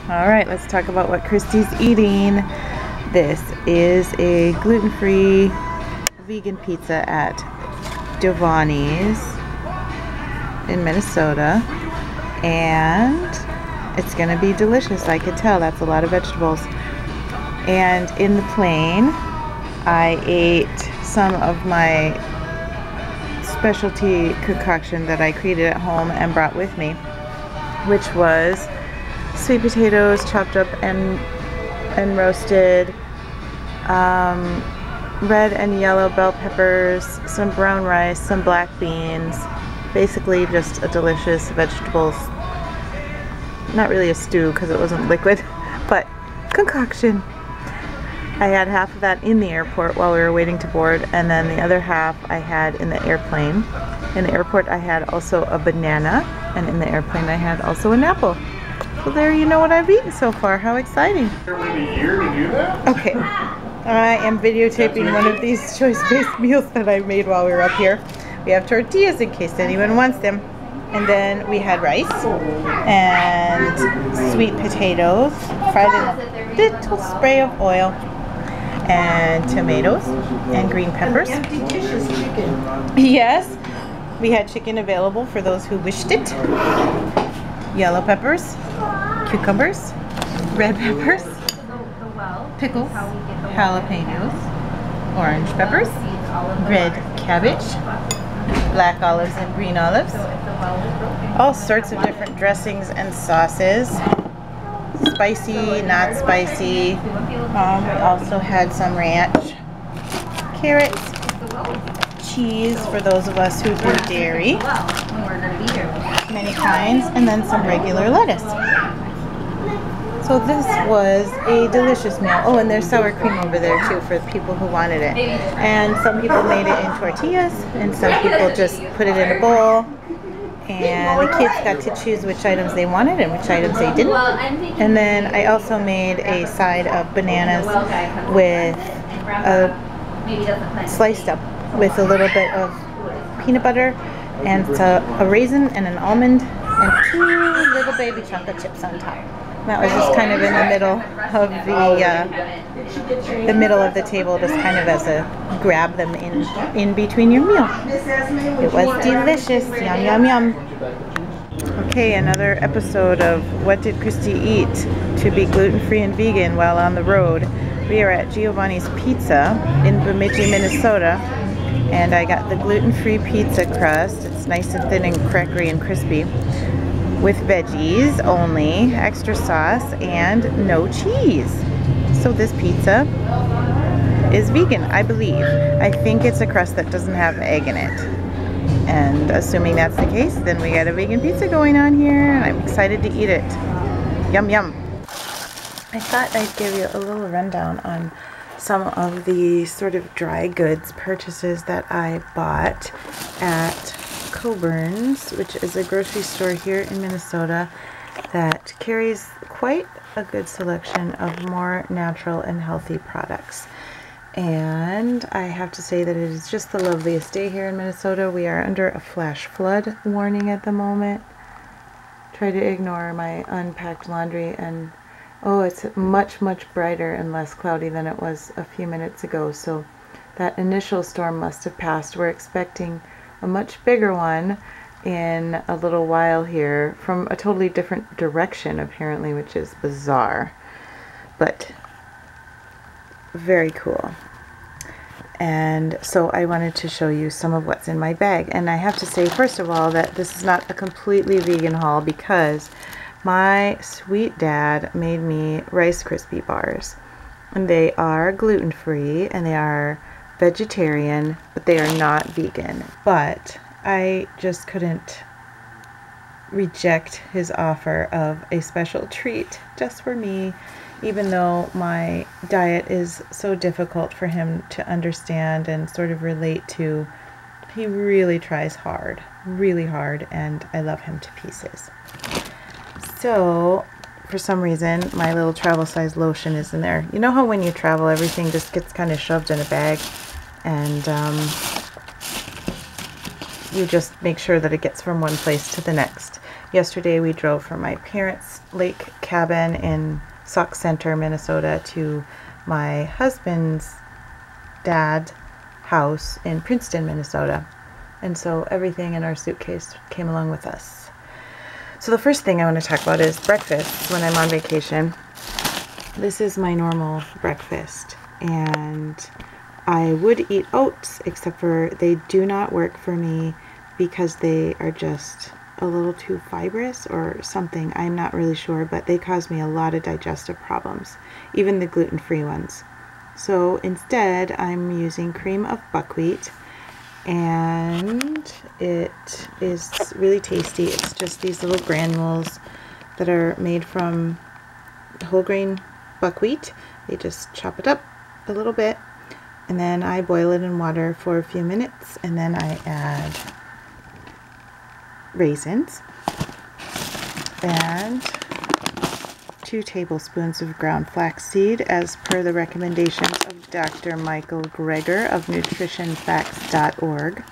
All right, let's talk about what Christy's eating. This is a gluten-free vegan pizza at Giovanni's in Minnesota, and it's gonna be delicious. I could tell. That's a lot of vegetables. And in the plane, I ate some of my specialty concoction that I created at home and brought with me, which was sweet potatoes chopped up and roasted, red and yellow bell peppers, some brown rice, some black beans, basically just a delicious vegetables, not really a stew because it wasn't liquid, but concoction. I had half of that in the airport while we were waiting to board, and then the other half I had in the airplane. In the airport I had also a banana, and in the airplane I had also an apple. So there you know what I've eaten so far. How exciting. Okay, I am videotaping one of these choice-based meals that I made while we were up here. We have tortillas in case anyone wants them. And then we had rice and sweet potatoes, fried in a little spray of oil, and tomatoes and green peppers. Empty dishes chicken. Yes, we had chicken available for those who wished it. Yellow peppers, cucumbers, red peppers, pickles, jalapenos, orange peppers, red cabbage, black olives and green olives, all sorts of different dressings and sauces, spicy, not spicy. We also had some ranch, carrots, cheese for those of us who do dairy, many kinds, and then some regular lettuce. So this was a delicious meal. Oh, and there's sour cream over there too for people who wanted it. And some people made it in tortillas, and some people just put it in a bowl. And the kids got to choose which items they wanted and which items they didn't. And then I also made a side of bananas with sliced up with a little bit of peanut butter and a raisin and an almond and 2 little baby chocolate chips on top. That was just kind of in the middle of the middle of the table, just kind of as a grab them in between your meal. It was delicious. Yum, yum, yum. Okay, another episode of What Did Christy Eat to be gluten-free and vegan while on the road. We are at Giovanni's Pizza in Bemidji, Minnesota, and I got the gluten-free pizza crust. It's nice and thin and crackery and crispy, with veggies only, extra sauce, and no cheese. So this pizza is vegan, I believe. I think it's a crust that doesn't have egg in it. And assuming that's the case, then we got a vegan pizza going on here, and I'm excited to eat it. Yum, yum. I thought I'd give you a little rundown on some of the sort of dry goods purchases that I bought at Coburn's, which is a grocery store here in Minnesota that carries quite a good selection of more natural and healthy products. And I have to say that it is just the loveliest day here in Minnesota. We are under a flash flood warning at the moment. Try to ignore my unpacked laundry, and oh, it's much brighter and less cloudy than it was a few minutes ago. So that initial storm must have passed. We're expecting a much bigger one in a little while here from a totally different direction apparently, which is bizarre, but very cool. And so I wanted to show you some of what's in my bag. And I have to say, first of all, that this is not a completely vegan haul because my sweet dad made me Rice Krispie bars, and they are gluten-free and they are vegetarian, but they are not vegan. But I just couldn't reject his offer of a special treat just for me, even though my diet is so difficult for him to understand and sort of relate to. He really tries hard, really hard, and I love him to pieces. So for some reason my little travel size lotion is in there. You know how when you travel everything just gets kind of shoved in a bag, and you just make sure that it gets from one place to the next. Yesterday we drove from my parents' lake cabin in Sauk Center, Minnesota to my husband's dad's house in Princeton, Minnesota. And so everything in our suitcase came along with us. So the first thing I want to talk about is breakfast when I'm on vacation. This is my normal breakfast, and I would eat oats, except for they do not work for me because they are just a little too fibrous or something. I'm not really sure, but they cause me a lot of digestive problems, even the gluten-free ones. So instead, I'm using cream of buckwheat, and it is really tasty. It's just these little granules that are made from whole grain buckwheat. They just chop it up a little bit, and then I boil it in water for a few minutes, and then I add raisins and 2 tablespoons of ground flaxseed as per the recommendations of Dr. Michael Greger of nutritionfacts.org.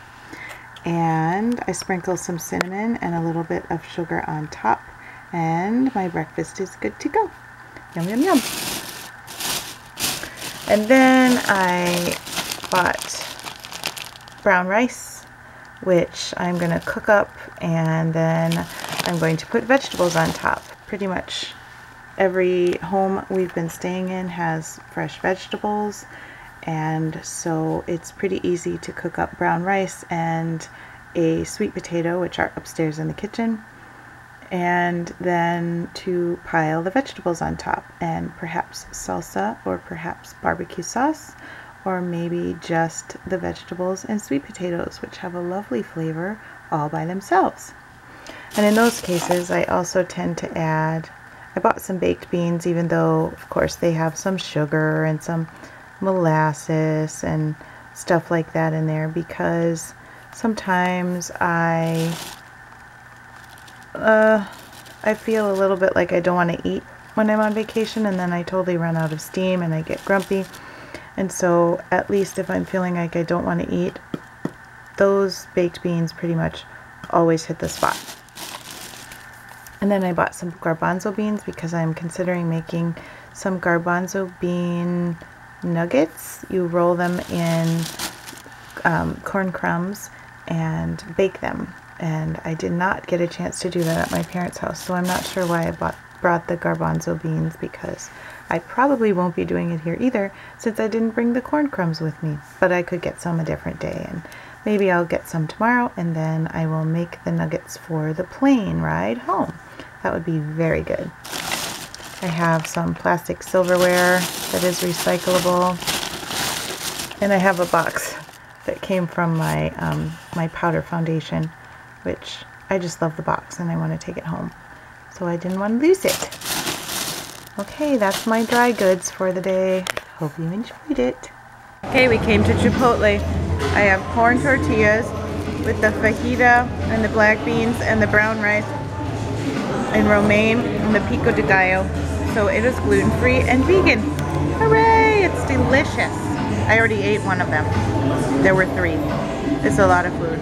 And I sprinkle some cinnamon and a little bit of sugar on top, and my breakfast is good to go. Yum, yum, yum. And then I bought brown rice, which I'm going to cook up, and then I'm going to put vegetables on top. Pretty much every home we've been staying in has fresh vegetables, and so it's pretty easy to cook up brown rice and a sweet potato, which are upstairs in the kitchen, and then to pile the vegetables on top, and perhaps salsa or perhaps barbecue sauce, or maybe just the vegetables and sweet potatoes, which have a lovely flavor all by themselves. And in those cases, I also tend to add, I bought some baked beans, even though of course they have some sugar and some molasses and stuff like that in there, because sometimes I feel a little bit like I don't want to eat when I'm on vacation, and then I totally run out of steam and I get grumpy. And so at least if I'm feeling like I don't want to eat, those baked beans pretty much always hit the spot. And then I bought some garbanzo beans because I'm considering making some garbanzo bean nuggets. You roll them in corn crumbs and bake them. And I did not get a chance to do that at my parents' house, so I'm not sure why I brought the garbanzo beans, because I probably won't be doing it here either, since I didn't bring the corn crumbs with me. But I could get some a different day, and maybe I'll get some tomorrow, and then I will make the nuggets for the plane ride home. That would be very good. I have some plastic silverware that is recyclable, and I have a box that came from my my powder foundation, which I just love the box and I want to take it home, so I didn't want to lose it. Okay, that's my dry goods for the day. Hope you enjoyed it. Okay, we came to Chipotle. I have corn tortillas with the fajita and the black beans and the brown rice and romaine and the pico de gallo. So it is gluten-free and vegan. Hooray! It's delicious. I already ate one of them. There were 3. It's a lot of food.